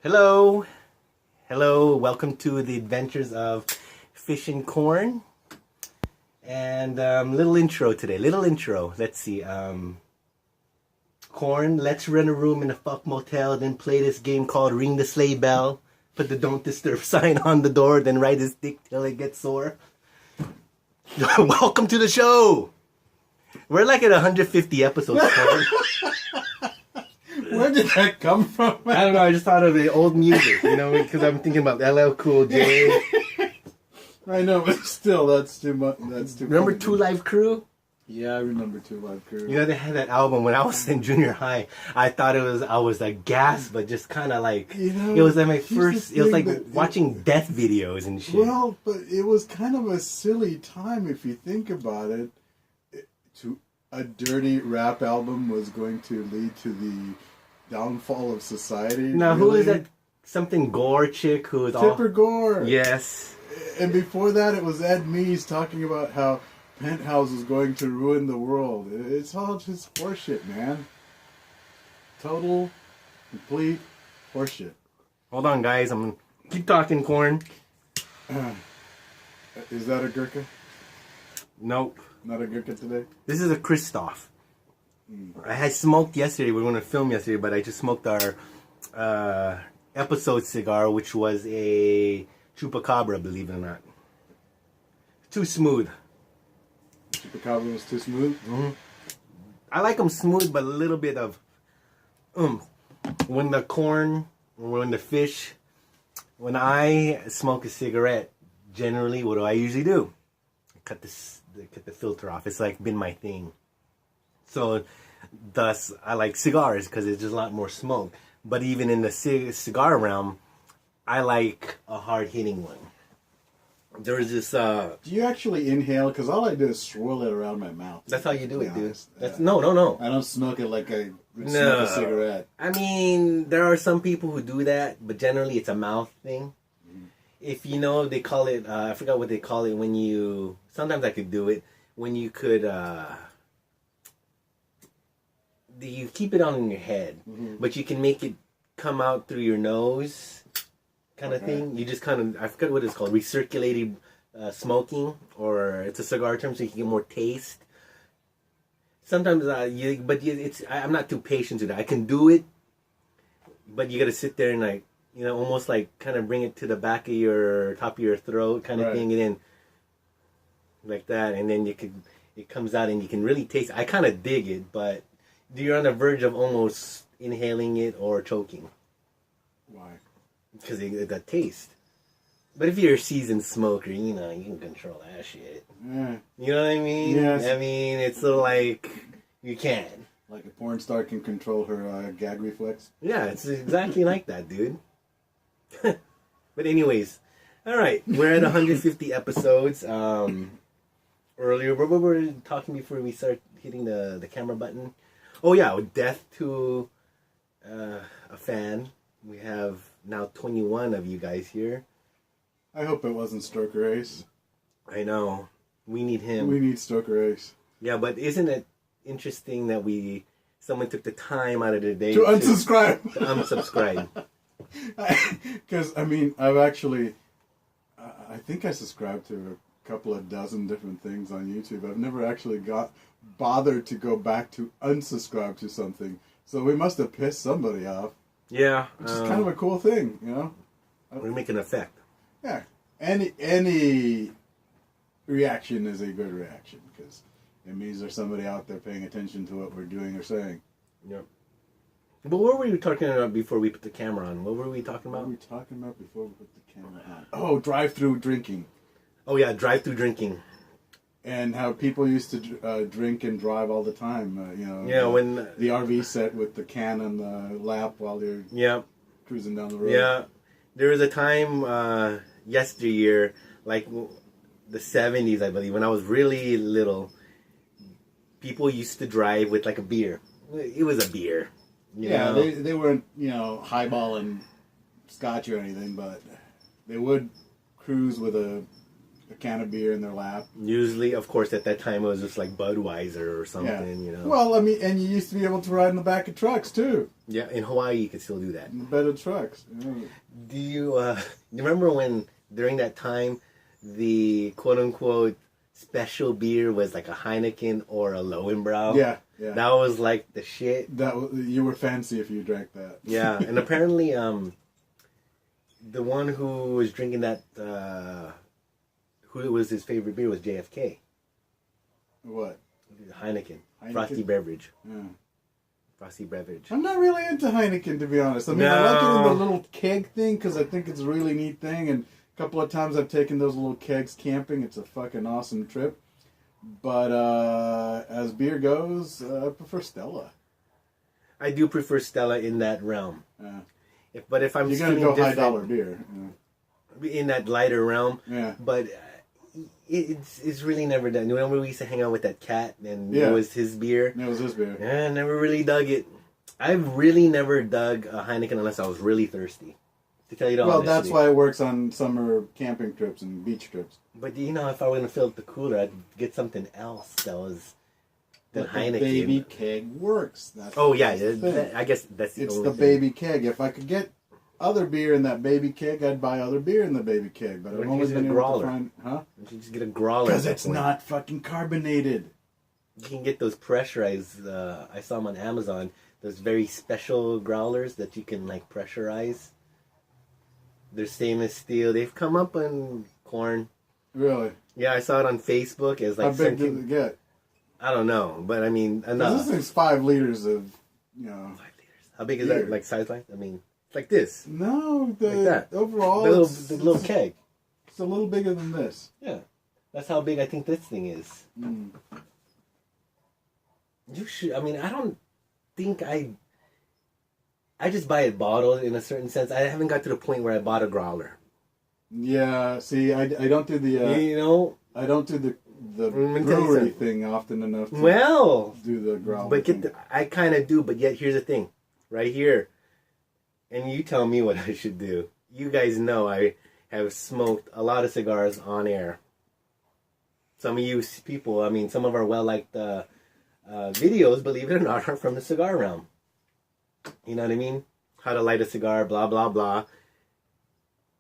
Hello, hello. Welcome to the adventures of Fish and Corn. And little intro today. Little intro. Let's see. Corn. Let's rent a room in a fuck motel. Then play this game called Ring the Sleigh Bell. Put the Don't Disturb sign on the door. Then ride his dick till it gets sore. Welcome to the show. We're like at 150 episodes. Corn. Where did that come from? I don't know. I just thought of the old music, because I'm thinking about LL Cool J. I know, but still, that's too much. That's too. Remember funny. Two Live Crew? Yeah, I remember Two Live Crew. They had that album when I was in junior high. I thought I was like gas, but just kind of like it was like my first. It was like watching death videos and shit. Well, but it was kind of a silly time if you think about it. A dirty rap album was going to lead to the downfall of society. Now, really? who is that? Something Gore chick who is Tipper Gore. Yes. And before that, it was Ed Meese talking about how Penthouse was going to ruin the world. It's all just horseshit, man. Total, complete horseshit. Hold on, guys. I'm gonna keep talking, Corn. Is that a Gurkha? Nope. Not a Gurkha today? This is a Christoph. I had smoked yesterday. We were going to film yesterday, but I just smoked our episode cigar, which was a Chupacabra, believe it or not. Too smooth. Chupacabra was too smooth? Mm-hmm. I like them smooth, but a little bit of when the corn, or when the fish, when I smoke a cigarette, generally, what do I usually do? I cut the filter off. It's like been my thing. So, thus, I like cigars because it's just a lot more smoke. But even in the cigar realm, I like a hard-hitting one. There's this... Do you actually inhale? Because all I do is swirl it around my mouth. That's how you do it, dude. That's, No. I don't smoke it like I would smoke a cigarette. I mean, there are some people who do that, but generally it's a mouth thing. If they call it, I forgot what they call it when you, sometimes I could do it, when you could, you keep it on in your head, but you can make it come out through your nose, kind of thing. You just kind of, I forget what it's called, recirculated smoking, or it's a cigar term so you can get more taste. Sometimes, I'm not too patient with it. I can do it, but you got to sit there and like, almost like kind of bring it to the back of your, top of your throat kind of thing, and then like that, and then it comes out and you can really taste it. I kind of dig it, but you're on the verge of almost inhaling it or choking. Why? Because it got taste. But if you're a seasoned smoker, you can control that shit. Yeah. You know what I mean? Yes. I mean, it's sort of like, you can. Like a porn star can control her gag reflex? Yeah, it's exactly like that, dude. But anyways, all right, we're at 150 episodes. Earlier, what were we talking before we start hitting the camera button? Oh yeah, death to a fan. We have now 21 of you guys here. I hope it wasn't Stoker Ace. I know. We need him. We need Stoker Ace. Yeah, but isn't it interesting that someone took the time out of their day to unsubscribe? To unsubscribe. Because, I've actually, I think I subscribed to a couple of dozen different things on YouTube. I've never actually bothered to go back to unsubscribe to something. So we must have pissed somebody off. Yeah. Which is kind of a cool thing, We make an effect. Yeah. Any reaction is a good reaction because it means there's somebody out there paying attention to what we're doing or saying. Yep. But what were we talking about before we put the camera on? What were we talking about? What were we talking about before we put the camera on? Oh, drive-through drinking. Oh, yeah, drive-through drinking. And how people used to drink and drive all the time. When... The RV set with the can on the lap while you're cruising down the road. Yeah. There was a time yesteryear, like the 70's, I believe, when I was really little, people used to drive with like a beer. It was a beer. You know? They weren't, highball and scotch or anything, but they would cruise with a a can of beer in their lap. Usually, of course, at that time it was just like Budweiser or something, you know. Well, I mean, and you used to be able to ride in the back of trucks too. Yeah, in Hawaii you could still do that. In the bed of trucks. Yeah. Do you remember when during that time the quote unquote special beer was like a Heineken or a Lowenbrau? Yeah. That was like the shit. You were fancy if you drank that. Yeah, and apparently the one who was drinking that who was his favorite beer was JFK. What? Heineken. Frosty beverage. Yeah. Frosty beverage. I'm not really into Heineken, to be honest. I mean, I like it in the little keg thing because I think it's a really neat thing. And a couple of times I've taken those little kegs camping. It's a fucking awesome trip. But as beer goes, I prefer Stella. I do prefer Stella in that realm. But if I'm you're gonna go high dollar beer in that lighter realm. Yeah. But it's really never done. Remember we used to hang out with that cat and it was his beer. It was his beer. Yeah, I never really dug it. I've really never dug a Heineken unless I was really thirsty. To tell you the honesty. That's why it works on summer camping trips and beach trips. But you know, if I were going to fill up the cooler, I'd get something else that was than Heineken. The baby keg works. That's I guess that's the it's only the thing. baby keg. If I could get other beer in that baby keg, I'd buy other beer in the baby keg. But I've only been able to find, You should just get a growler. Because it's not fucking carbonated. You can get those pressurized. I saw them on Amazon. Those very special growlers that you can like pressurize. They're stainless steel. They've come up on corn. Really? Yeah, I saw it on Facebook. As like how big did it get? I don't know, but I mean enough. This thing's 5 liters of, 5 liters. How big is that? Like size wise? I mean, it's like this. No, like that. Overall, the little keg. It's a little bigger than this. Yeah, that's how big I think this thing is. Mm. You should. I mean, I don't think I just buy it bottled in a certain sense. I haven't got to the point where I bought a growler. Yeah, see, I don't do the I don't do the brewery thing often enough to do the growler. But I kind of do. But yet here's the thing, right here, and you tell me what I should do. You guys know I have smoked a lot of cigars on air. Some of you people, I mean, some of our well-liked videos, believe it or not, are from the cigar realm. You know what I mean? How to light a cigar, blah, blah, blah.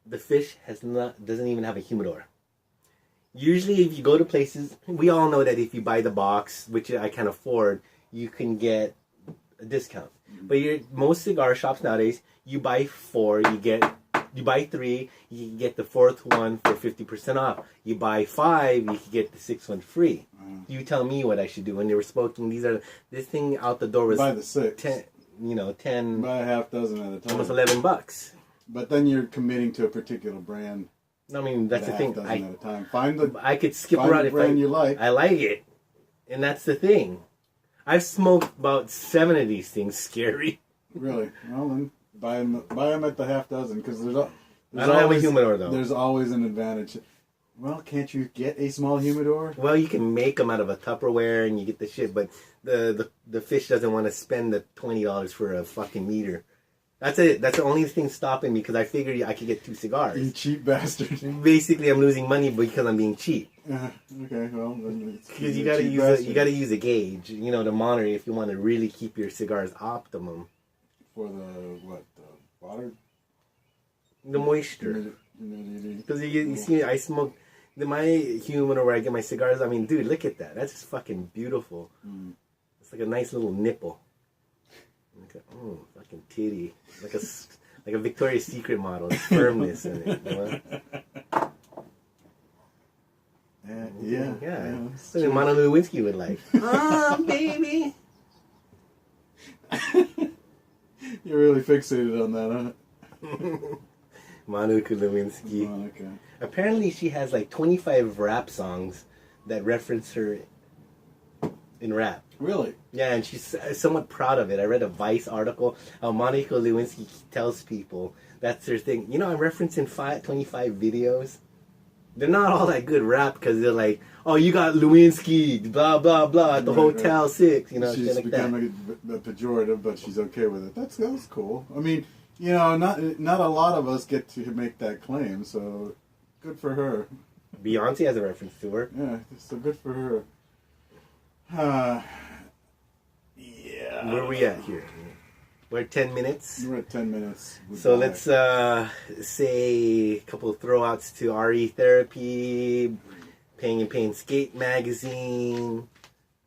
The fish doesn't even have a humidor. Usually if you go to places, we all know that if you buy the box, which I can afford, you can get a discount. But most cigar shops nowadays, you buy 4, you buy 3, you can get the 4th one for 50% off. You buy 5, you can get the 6th one free. You tell me what I should do. When they were smoking, this thing out the door was buy the 6. 10. Buy a half dozen at a time. Almost $11. But then you're committing to a particular brand. I mean, that's the thing. At a time. I could skip around if brand you like. I like it, and that's the thing. I've smoked about 7 of these things. Scary. Really? Well, then buy them at the half dozen because there's I don't have a humidor though. There's always an advantage. Well, can't you get a small humidor? Well, you can make them out of a Tupperware and you get the shit, but the fish doesn't want to spend the $20 for a fucking meter. That's it. That's the only thing stopping me because I figured I could get 2 cigars. You cheap bastard. Basically, I'm losing money because I'm being cheap. Okay, well, because you gotta use a gauge, to monitor if you want to really keep your cigars optimum. For the water? The moisture. Because you see, I smoke my humidor where I get my cigars. I mean, dude, look at that. That's just fucking beautiful. It's like a nice little nipple. Fucking titty. Like a Victoria's Secret model. There's firmness in it. Yeah. That's what Monica Lewinsky would like. Oh, baby. You're really fixated on that, huh? Monica Lewinsky. Monica. Apparently she has like 25 rap songs that reference her in rap. Really? Yeah, and she's somewhat proud of it. I read a Vice article how Monica Lewinsky tells people that's her thing. I'm referencing 25 videos. They're not all that good rap because they're like, oh, you got Lewinsky, blah, blah, blah, at the Hotel 6, she's like becoming a pejorative, but she's okay with it. That's cool. I mean, not a lot of us get to make that claim, so good for her. Beyonce has a reference to her. Yeah, so good for her. Yeah. Where are we at here? We're at 10 minutes. We're at 10 minutes. So let's say a couple of throwouts to RE Therapy, Pain and Pain Skate Magazine,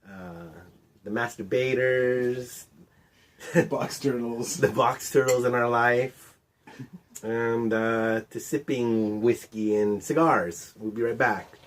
the Masturbators, Box Turtles. the Box Turtles in our life, and to sipping whiskey and cigars. We'll be right back.